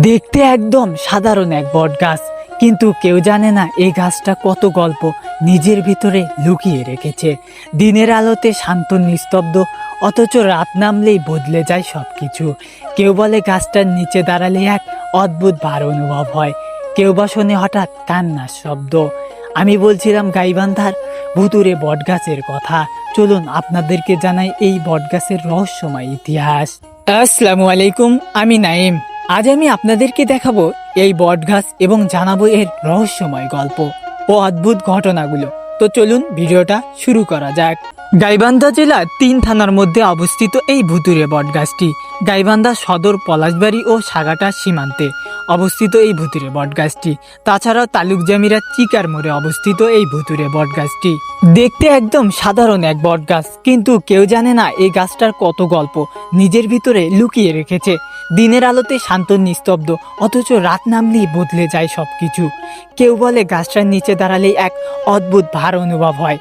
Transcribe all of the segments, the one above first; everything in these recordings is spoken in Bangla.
দেখতে একদম সাধারণ এক বট গাছ, কিন্তু কেউ জানে না এই গাছটা কত গল্প নিজের ভিতরে লুকিয়ে রেখেছে। দিনের আলোতে শান্ত নিস্তব্ধ, অথচ রাত নামলেই বদলে যায় সবকিছু। কেউ বলে গাছটার নিচে দাঁড়ালে এক অদ্ভুত ভার অনুভব হয়, কেউ বা শোনে হঠাৎ কান্নার শব্দ। আমি বলছিলাম গাইবান্ধার ভুতুরে বটগাছের কথা। চলুন আপনাদেরকে জানাই এই বটগাছের রহস্যময় ইতিহাস। আসসালামু আলাইকুম, আমি নাইম। আজ আমি আপনাদেরকে দেখাবো এই বটগাছ এবং জানাবো এর রহস্যময় গল্প ও অদ্ভুত ঘটনাগুলো। তো চলুন ভিডিওটা শুরু করা যাক। গাইবান্ধা জেলার ৩ থানার মধ্যে অবস্থিত এই ভুতুরে বটগাছটি গাইবান্ধা সদর, পলাশবাড়ি ও সাগাটার সীমান্তে অবস্থিত এই ভুতুরে বটগাছটি। তাছাড়াও তালুক জামিরা চিকার মোড়ে অবস্থিত এই ভুতুরে বটগাছটি। দেখতে একদম সাধারণ এক বটগাছ, কিন্তু কেউ জানে না এই গাছটার কত গল্প নিজের ভিতরে লুকিয়ে রেখেছে। দিনের আলোতে শান্ত নিস্তব্ধ, অথচ রাত নামলেই বদলে যায় সবকিছু। কেউ বলে গাছটার নিচে দাঁড়ালেই এক অদ্ভুত ভার অনুভব হয়,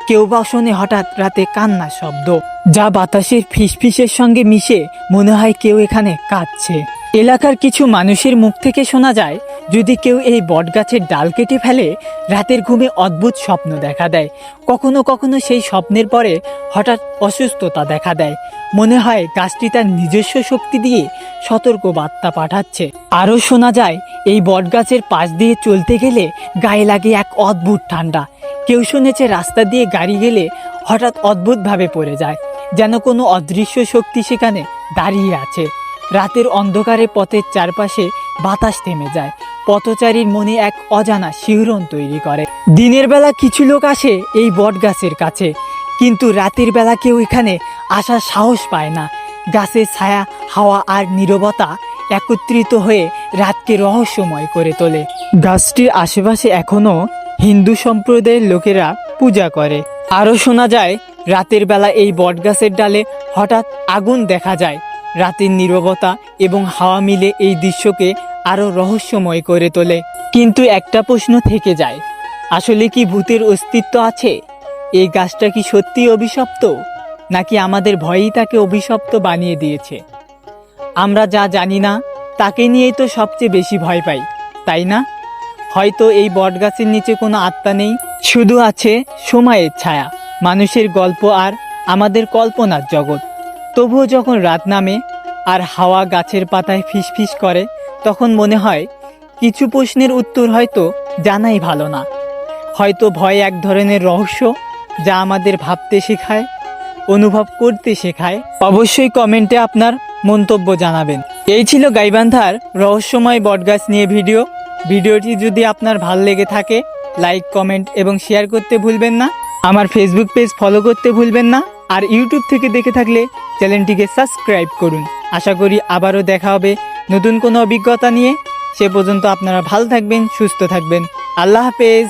কেউ বা শোনে হঠাৎ রাতে কান্নার শব্দ, যা বাতাসের ফিসফিসের সঙ্গে মিশে মনে হয় কেউ এখানে কাঁদছে। এলাকার কিছু মানুষের মুখ থেকে শোনা যায়, যদি কেউ এই বটগাছের ডাল কেটে ফেলে রাতের ঘুমে অদ্ভুত স্বপ্ন দেখা দেয়। কখনো কখনো সেই স্বপ্নের পরে হঠাৎ অসুস্থতা দেখা দেয়, মনে হয় গাছটি তার নিজস্ব শক্তি দিয়ে সতর্ক বার্তা পাঠাচ্ছে। আরও শোনা যায় এই বটগাছের পাশ দিয়ে চলতে গেলে গায়ে লাগে এক অদ্ভুত ঠান্ডা। কেউ শুনেছে রাস্তা দিয়ে গাড়ি গেলে হঠাৎ অদ্ভুতভাবে পড়ে যায়, যেন কোনো অদৃশ্য শক্তি সেখানে দাঁড়িয়ে আছে। রাতের অন্ধকারে পথের চারপাশে বাতাস থেমে যায়, পথচারীর মনে এক অজানা শিহরণ তৈরি করে। দিনের বেলা কিছু লোক আসে এই বটগাছের কাছে, কিন্তু রাতের বেলা কেউ এখানে আসার সাহস পায় না। গাছের ছায়া, হাওয়া আর নীরবতা একত্রিত হয়ে রাতকে রহস্যময় করে তোলে। গাছটির আশেপাশে এখনো হিন্দু সম্প্রদায়ের লোকেরা পূজা করে। আরও শোনা যায় রাতের বেলা এই বটগাছের ডালে হঠাৎ আগুন দেখা যায়। রাতের নীরবতা এবং হাওয়া মিলে এই দৃশ্যকে আরও রহস্যময় করে তোলে। কিন্তু একটা প্রশ্ন থেকে যায়, আসলে কি ভূতের অস্তিত্ব আছে? এই গাছটা কি সত্যি অভিশপ্ত, নাকি আমাদের ভয়ই তাকে অভিশপ্ত বানিয়ে দিয়েছে? আমরা যা জানি না তাকে নিয়েই তো সবচেয়ে বেশি ভয় পাই, তাই না? হয়তো এই বটগাছের নিচে কোনো আত্মা নেই, শুধু আছে সময়ের ছায়া, মানুষের গল্প আর আমাদের কল্পনার জগৎ। তবুও যখন রাত নামে আর হাওয়া গাছের পাতায় ফিসফিস করে, তখন মনে হয় কিছু প্রশ্নের উত্তর হয়তো জানাই ভালো না। হয়তো ভয় এক ধরনের রহস্য, যা আমাদের ভাবতে শেখায়, অনুভব করতে শেখায়। অবশ্যই কমেন্টে আপনার মন্তব্য জানাবেন। এই ছিল গাইবান্ধার রহস্যময় বটগাছ নিয়ে ভিডিওটি যদি আপনার ভালো লেগে থাকে লাইক, কমেন্ট এবং শেয়ার করতে ভুলবেন না। আমার ফেসবুক পেজ ফলো করতে ভুলবেন না। আর ইউটিউব থেকে দেখে থাকলে চ্যানেলটিকে সাবস্ক্রাইব করুন। আশা করি আবারও দেখা হবে নতুন কোনো অভিজ্ঞতা নিয়ে। সে পর্যন্ত আপনারা ভালো থাকবেন, সুস্থ থাকবেন। আল্লাহ হাফেজ।